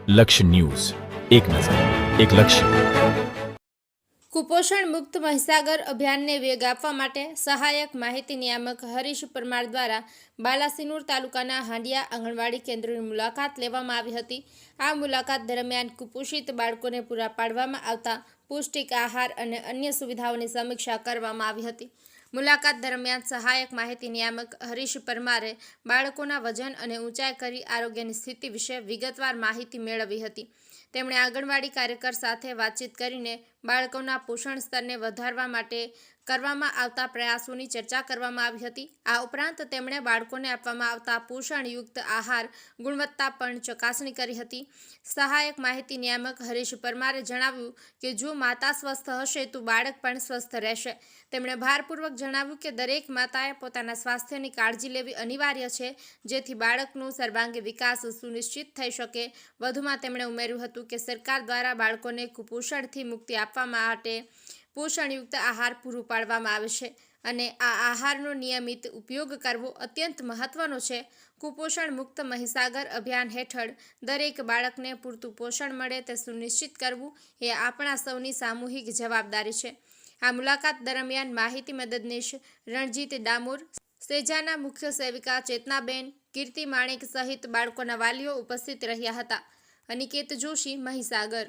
લક્ષ્ય ન્યૂઝ, એક નજર, એક લક્ષ્ય. કુપોષણ મુક્ત મહીસાગર અભિયાનને વેગ આપવા માટે સહાયક માહિતી નિયામક હરીશ પરમાર દ્વારા બાલાસિનોર તાલુકાના હાંડિયા આંગણવાડી કેન્દ્રની મુલાકાત લેવામાં આવી હતી. આ મુલાકાત દરમિયાન કુપોષિત બાળકોને પૂરા પાડવામાં આવતા પૌષ્ટિક આહાર અને અન્ય સુવિધાઓની સમીક્ષા કરવામાં આવી હતી. મુલાકાત દરમિયાન સહાયક માહિતી નિયામક હરીશ પરમારે બાળકોના વજન અને ઊંચાઈ કરી આરોગ્યની સ્થિતિ વિશે વિગતવાર માહિતી મેળવી હતી. તેમણે આંગણવાડી કાર્યકર સાથે વાતચીત કરીને બાળકોના પોષણ સ્તરને વધારવા માટે કરવામાં આવતા પ્રયાસોની ચર્ચા કરવામાં આવી હતી. આ ઉપરાંત તેમણે બાળકોને આપવામાં આવતા પોષણયુક્ત આહાર ગુણવત્તા પણ ચકાસણી કરી હતી. સહાયક માહિતી નિયામક હરીશ પરમારે જણાવ્યું કે જો માતા સ્વસ્થ હશે તો બાળક પણ સ્વસ્થ રહેશે. તેમણે ભારપૂર્વક જણાવ્યું કે દરેક માતાએ પોતાના સ્વાસ્થ્યની કાળજી લેવી અનિવાર્ય છે, જેથી બાળકનો સર્વાંગી વિકાસ સુનિશ્ચિત થઈ શકે. વધુમાં તેમણે ઉમેર્યું હતું કે સરકાર દ્વારા બાળકોને કુપોષણથી મુક્તિ આપવા માટે પોષણયુક્ત આહાર પૂરું પાડવામાં આવે છે અને આ આહારનો નિયમિત ઉપયોગ કરવો અત્યંત મહત્વનો છે. કુપોષણ મુક્ત મહીસાગર અભિયાન હેઠળ દરેક બાળકને પૂરતું પોષણ મળે તે સુનિશ્ચિત કરવું એ આપણા સૌની સામૂહિક જવાબદારી છે. આ મુલાકાત દરમિયાન માહિતી મદદનીશ રણજીત ડામોર, સેજાના મુખ્ય સેવિકા ચેતનાબેન, કીર્તિ માણેક સહિત બાળકોના વાલીઓ ઉપસ્થિત રહ્યા હતા. અનિકેત જોશી, મહીસાગર.